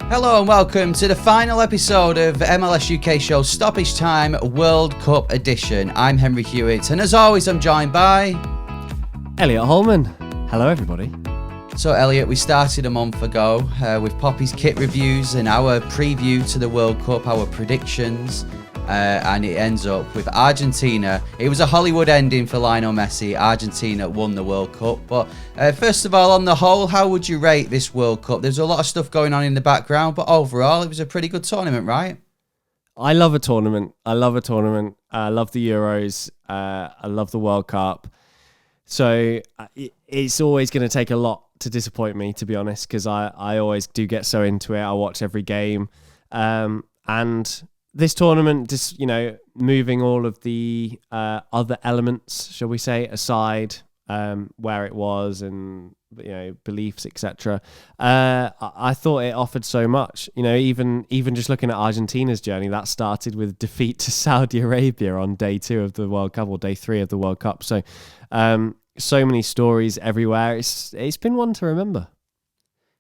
Hello and welcome to the final episode of MLS UK show Stoppage Time World Cup Edition. I'm Henry Hewitt, and as always I'm joined by... Elliot Holman. Hello everybody. So Elliot, we started a month ago with Poppy's kit reviews and our preview to the World Cup, our predictions, and it ends up with Argentina. It was a Hollywood ending for Lionel Messi. Argentina won the World Cup. But first of all, on the whole, how would you rate this World Cup? There's a lot of stuff going on in the background, but overall, it was a pretty good tournament, right? I love a tournament. I love the Euros. I love the World Cup. So it's always going to take a lot to disappoint me, to be honest, because I always do get so into it. I watch every game. And this tournament, just, moving all of the other elements, shall we say, aside, where it was and, beliefs, etc. I thought it offered so much. Even just looking at Argentina's journey, that started with defeat to Saudi Arabia on day 2 of the World Cup, or day 3 of the World Cup. So, so many stories everywhere. It's been one to remember.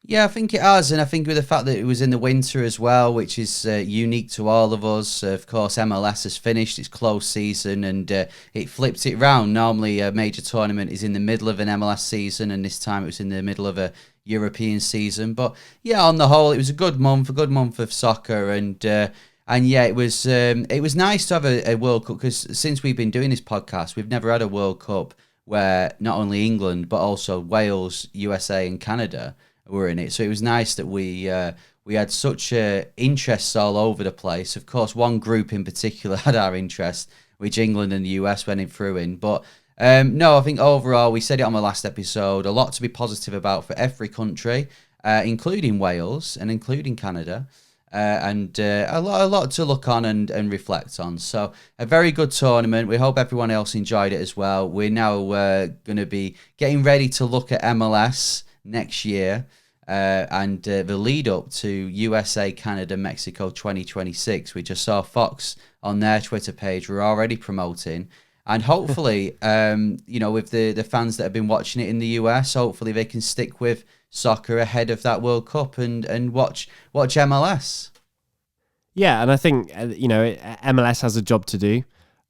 Yeah, I think it has, and I think with the fact that it was in the winter as well, which is unique to all of us. Of course, MLS has finished its close season, and it flipped it round. Normally, a major tournament is in the middle of an MLS season, and this time it was in the middle of a European season. But yeah, on the whole, it was a good month of soccer, and yeah, it was nice to have a World Cup, because since we've been doing this podcast, we've never had a World Cup where not only England but also Wales, USA, and Canada were in it. So it was nice that we had such interests all over the place. Of course, one group in particular had our interest, which England and the US went through in. But no, I think overall, we said it on the last episode, a lot to be positive about for every country, including Wales and including Canada. And a lot to look on and reflect on. So a very good tournament. We hope everyone else enjoyed it as well. We're now going to be getting ready to look at MLS next year and the lead up to USA, Canada, Mexico 2026, which I saw Fox on their Twitter page were already promoting. And hopefully, with the fans that have been watching it in the US, hopefully they can stick with soccer ahead of that World Cup and watch MLS. Yeah, and I think MLS has a job to do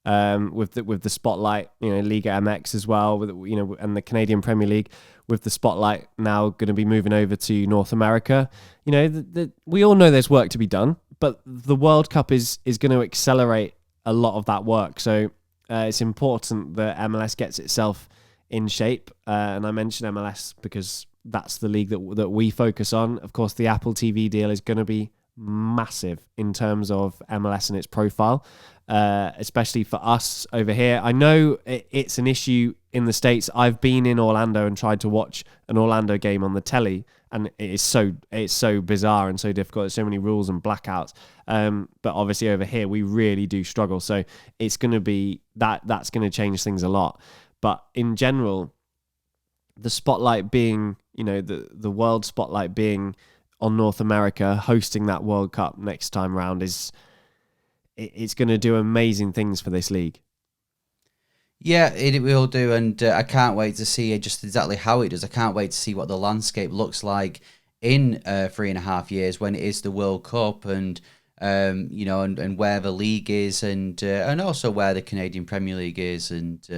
with the spotlight. Liga MX as well, and the Canadian Premier League, with the spotlight now going to be moving over to North America. We all know there's work to be done, but the World Cup is going to accelerate a lot of that work. So it's important that MLS gets itself in shape. And I mention MLS because that's the league that we focus on. Of course, the Apple TV deal is going to be massive in terms of MLS and its profile, especially for us over here. I know it's an issue in the States. I've been in Orlando and tried to watch an Orlando game on the telly, and it's so bizarre and so difficult. There's so many rules and blackouts. But obviously over here we really do struggle. So it's going to be that's going to change things a lot. But in general, the spotlight being, the world spotlight being on North America, hosting that World Cup next time round, it's going to do amazing things for this league. Yeah, it will do, and I can't wait to see just exactly how it does. I can't wait to see what the landscape looks like in 3.5 years when it is the World Cup, and and where the league is, and also where the Canadian Premier League is, and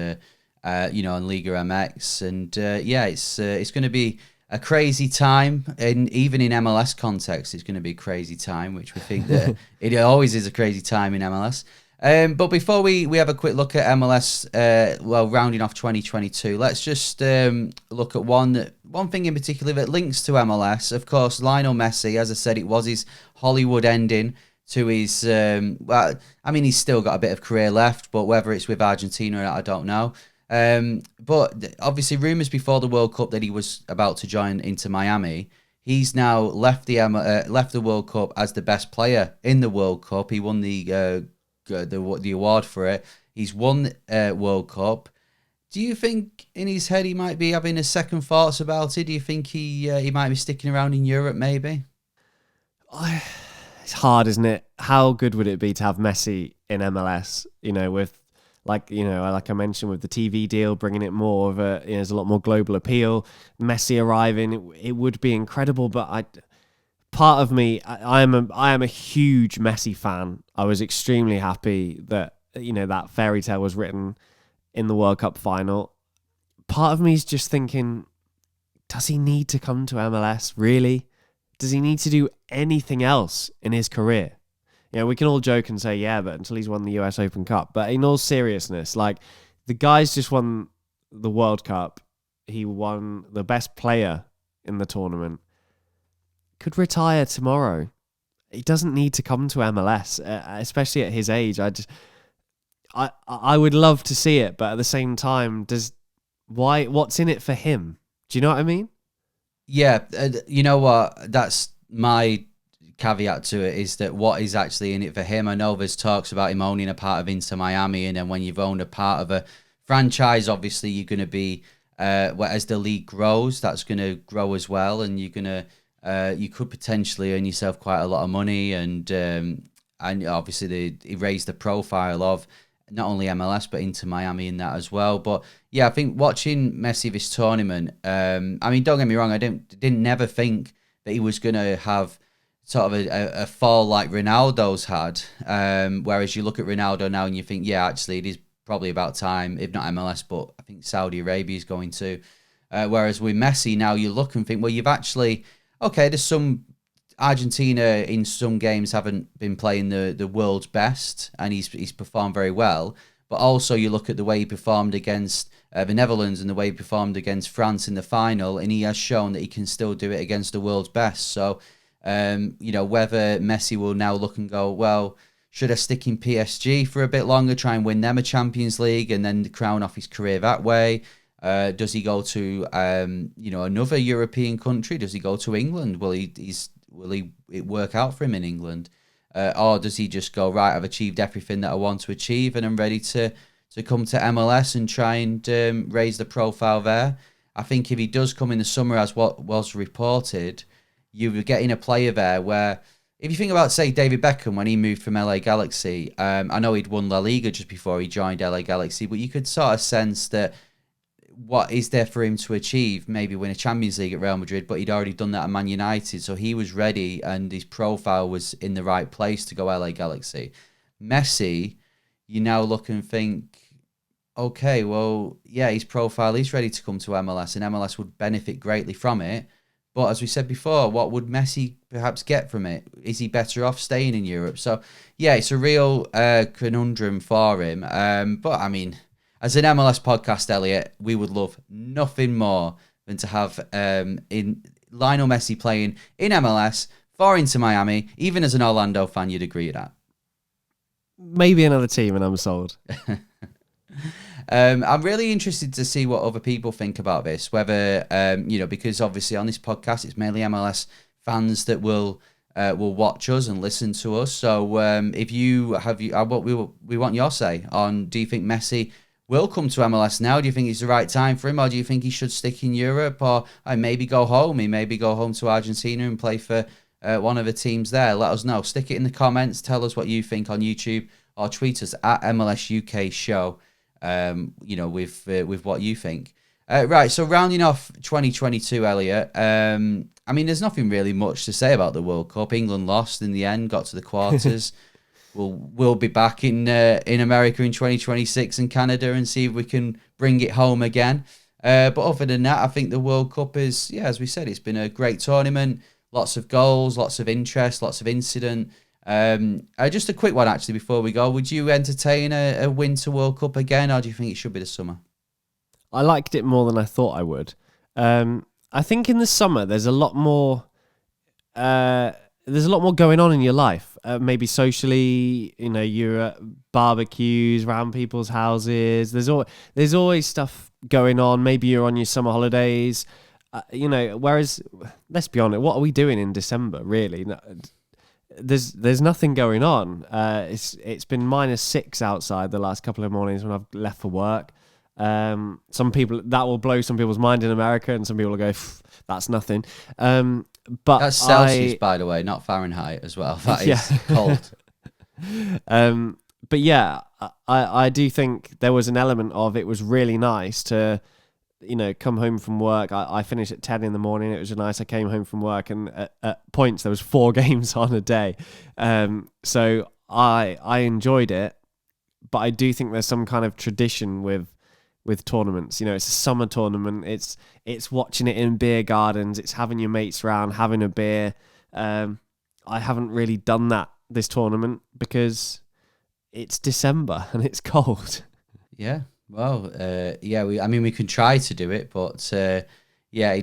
and Liga MX, and it's going to be a crazy time, and even in MLS context, it's going to be a crazy time, which we think that it always is a crazy time in MLS. But before we have a quick look at MLS, rounding off 2022, let's just look at one thing in particular that links to MLS. Of course, Lionel Messi, as I said, it was his Hollywood ending to his, he's still got a bit of career left, but whether it's with Argentina or not, I don't know. But obviously rumours before the World Cup that he was about to join Inter Miami. He's now left the World Cup as the best player in the World Cup. He won the award for it. He's won World Cup. Do you think in his head he might be having a second thoughts about it? Do you think he might be sticking around in Europe maybe? It's hard, isn't it? How good would it be to have Messi in MLS? With like I mentioned, with the TV deal, bringing it more of there's a lot more global appeal. Messi arriving, it would be incredible. But part of me, I am a huge Messi fan. I was extremely happy that that fairy tale was written in the World Cup final. Part of me is just thinking, does he need to come to MLS? Really? Does he need to do anything else in his career? We can all joke and say, yeah, but until he's won the US Open Cup. But in all seriousness, like, the guy's just won the World Cup. He won the best player in the tournament. Could retire tomorrow. He doesn't need to come to MLS, especially at his age. I would love to see it, but at the same time, what's in it for him? Do you know what I mean? Yeah, you know what? That's my caveat to it, is that what is actually in it for him. I know there's talks about him owning a part of Inter Miami, and then when you've owned a part of a franchise, obviously you're going to be, as the league grows, that's going to grow as well, and you're going to, you could potentially earn yourself quite a lot of money, and obviously he raised the profile of not only MLS but Inter Miami in that as well. But yeah, I think watching Messi this tournament, I mean, don't get me wrong, I didn't never think that he was going to have sort of a fall like Ronaldo's had. Whereas you look at Ronaldo now and you think, yeah, actually it is probably about time, if not MLS, but I think Saudi Arabia is going to. Whereas with Messi now, you look and think, well, you've actually, okay, there's some Argentina in some games haven't been playing the world's best, and he's performed very well. But also you look at the way he performed against the Netherlands and the way he performed against France in the final, and he has shown that he can still do it against the world's best. So, whether Messi will now look and go, well, should I stick in PSG for a bit longer, try and win them a Champions League, and then crown off his career that way? Does he go to another European country? Does he go to England? Will it work out for him in England? Or does he just go, right, I've achieved everything that I want to achieve and I'm ready to come to MLS and try and raise the profile there? I think if he does come in the summer, as what was reported, you're getting a player there where, if you think about, say, David Beckham when he moved from LA Galaxy, I know he'd won La Liga just before he joined LA Galaxy, but you could sort of sense that what is there for him to achieve? Maybe win a Champions League at Real Madrid, but he'd already done that at Man United, so he was ready and his profile was in the right place to go LA Galaxy. Messi, you now look and think, okay, well, yeah, his profile is ready to come to MLS, and MLS would benefit greatly from it. But as we said before, what would Messi perhaps get from it? Is he better off staying in Europe? So, yeah, it's a real conundrum for him. But, I mean, as an MLS podcast, Elliot, we would love nothing more than to have in Lionel Messi playing in MLS for Inter Miami. Even as an Orlando fan, you'd agree with that. Maybe another team and I'm sold. I'm really interested to see what other people think about this, whether, because obviously on this podcast, it's mainly MLS fans that will watch us and listen to us. So if you have, we want your say on, do you think Messi will come to MLS now? Do you think it's the right time for him, or do you think he should stick in Europe, or maybe go home? He maybe go home to Argentina and play for one of the teams there. Let us know. Stick it in the comments. Tell us what you think on YouTube, or tweet us at MLS UK Show. With what you think. Right, so rounding off 2022, Elliot, there's nothing really much to say about the World Cup. England lost in the end, got to the quarters. We'll be back in America in 2026 and Canada and see if we can bring it home again. But other than that, I think the World Cup is, as we said, it's been a great tournament. Lots of goals, lots of interest, lots of incident. Just a quick one, actually, before we go. Would you entertain a Winter World Cup again, or do you think it should be the summer? I liked it more than I thought I would. I think in the summer there's a lot more. There's a lot more going on in your life. Maybe socially, you're at barbecues around people's houses. There's always stuff going on. Maybe you're on your summer holidays. Whereas, let's be honest, what are we doing in December? Really, there's nothing going on. It's been -6 outside the last couple of mornings when I've left for work. Some people, that will blow some people's mind in America, and some people will go, that's nothing. But that's Celsius, by the way, not Fahrenheit as well. That is cold. But yeah, I do think there was an element of, it was really nice to come home from work. I finished at 10 in the morning. It was nice. I came home from work, and at points there was 4 games on a day. So I enjoyed it, but I do think there's some kind of tradition with tournaments. It's a summer tournament. It's watching it in beer gardens. It's having your mates round, having a beer. I haven't really done that this tournament because it's December and it's cold. Yeah. Well, we can try to do it, but it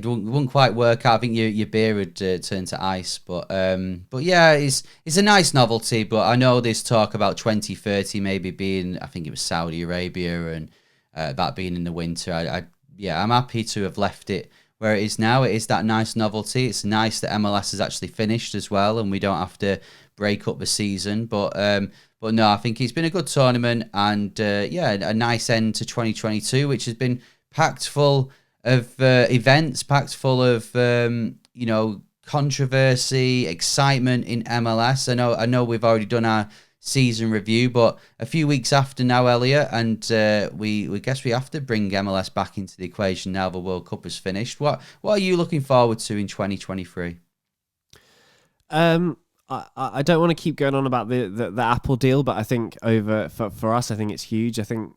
wouldn't quite work out. I think your beer would turn to ice, but yeah, it's a nice novelty. But I know there's talk about 2030 maybe being, I think it was Saudi Arabia, and that being in the winter. I'm happy to have left it where it is now. It is that nice novelty. It's nice that MLS has actually finished as well, and we don't have to break up the season. But no, I think it's been a good tournament, and a nice end to 2022, which has been packed full of events, packed full of controversy, excitement in MLS. I know we've already done our season review, but a few weeks after now, Elliot, and we guess we have to bring MLS back into the equation now the World Cup is finished. What are you looking forward to in 2023? I don't want to keep going on about the Apple deal, but I think for us, I think it's huge. I think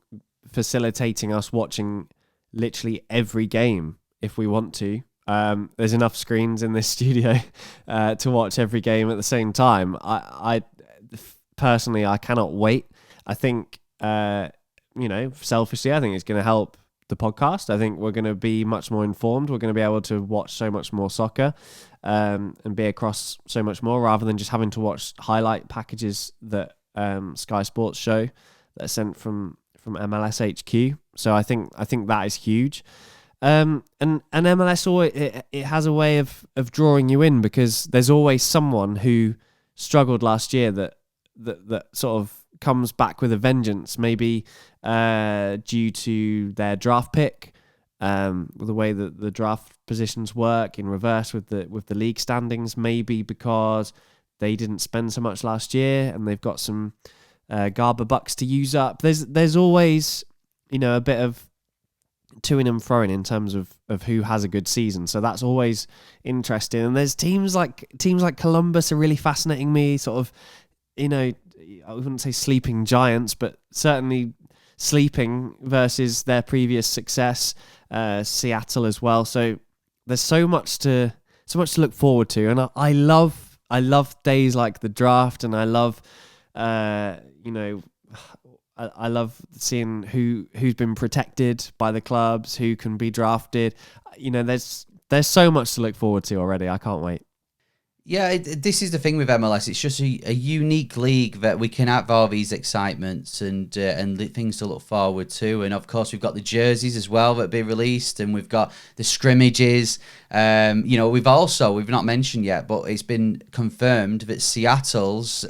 facilitating us watching literally every game if we want to. There's enough screens in this studio to watch every game at the same time. I personally, I cannot wait. I think, selfishly, I think it's going to help the podcast. I think we're going to be much more informed. We're going to be able to watch so much more soccer and be across so much more rather than just having to watch highlight packages that Sky Sports show that are sent from MLS HQ. So I think that is huge. And MLS it has a way of drawing you in because there's always someone who struggled last year that sort of comes back with a vengeance, maybe due to their draft pick, the way that the draft positions work in reverse with the league standings, maybe because they didn't spend so much last year and they've got some Garber bucks to use up. There's always a bit of toing and froing in terms of who has a good season, so that's always interesting. And there's teams like Columbus are really fascinating me, sort of, I wouldn't say sleeping giants, but certainly sleeping versus their previous success. Seattle as well. So there's so much to look forward to, and I love days like the draft, and I love I love seeing who's been protected by the clubs, who can be drafted. There's so much to look forward to already. I can't wait. Yeah, this is the thing with MLS. It's just a unique league that we can have all these excitements and things to look forward to. And of course, we've got the jerseys as well that be released, and we've got the scrimmages. We've not mentioned yet, but it's been confirmed that Seattle's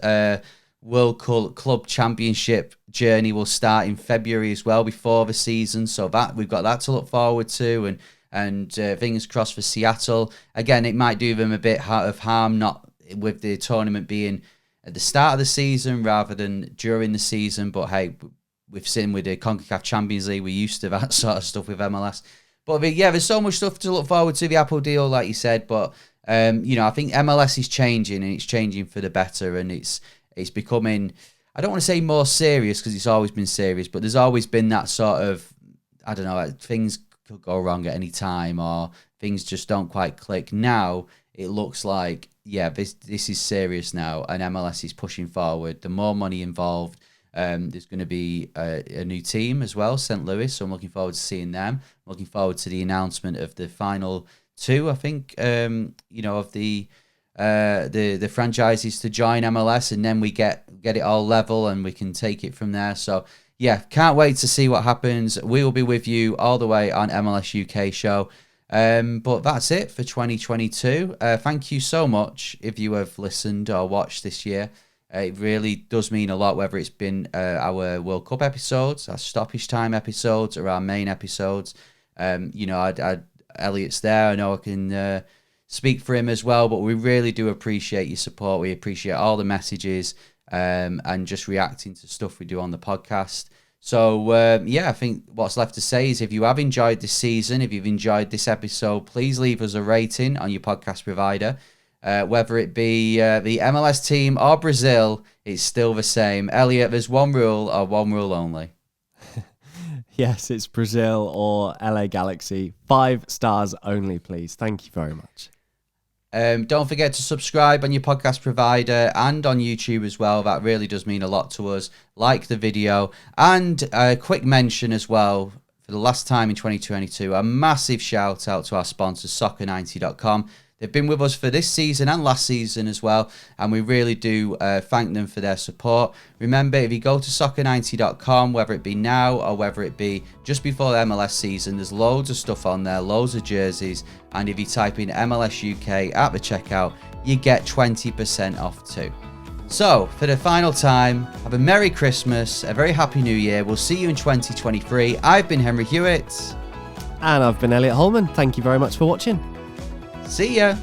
World Club Championship journey will start in February as well, before the season. So that we've got that to look forward to, and fingers crossed for Seattle. Again, it might do them a bit of harm, not with the tournament being at the start of the season rather than during the season. But hey, we've seen with the CONCACAF Champions League, we're used to that sort of stuff with MLS. But there's so much stuff to look forward to, the Apple deal, like you said. But I think MLS is changing, and it's changing for the better, and it's becoming, I don't want to say more serious because it's always been serious, but there's always been that sort of, I don't know, things could go wrong at any time, or things just don't quite click. Now it looks like, this is serious now, and MLS is pushing forward. The more money involved, there's going to be a new team as well, St. Louis, so I'm looking forward to seeing them. I'm looking forward to the announcement of the final two, I think, of the franchises to join MLS, and then we get it all level and we can take it from there. So yeah, can't wait to see what happens. We will be with you all the way on MLS UK show. But that's it for 2022. Thank you so much if you have listened or watched this year. It really does mean a lot, whether it's been our World Cup episodes, our stoppage time episodes, or our main episodes. Elliot's there. I know I can speak for him as well, but we really do appreciate your support. We appreciate all the messages and just reacting to stuff we do on the podcast. So, I think what's left to say is if you have enjoyed this season, if you've enjoyed this episode, please leave us a rating on your podcast provider. Whether it be the MLS team or Brazil, it's still the same. Elliot, there's one rule or one rule only. Yes, it's Brazil or LA Galaxy. 5 stars only, please. Thank you very much. Don't forget to subscribe on your podcast provider and on YouTube as well. That really does mean a lot to us. Like the video. And a quick mention as well, for the last time in 2022, a massive shout out to our sponsors, soccer90.com. They've been with us for this season and last season as well, and we really do thank them for their support. Remember, if you go to soccer90.com, whether it be now or whether it be just before the MLS season, there's loads of stuff on there, loads of jerseys, and if you type in MLS UK at the checkout, you get 20% off too. So, for the final time, have a Merry Christmas, a very Happy New Year. We'll see you in 2023. I've been Henry Hewitt. And I've been Elliot Holman. Thank you very much for watching. See ya.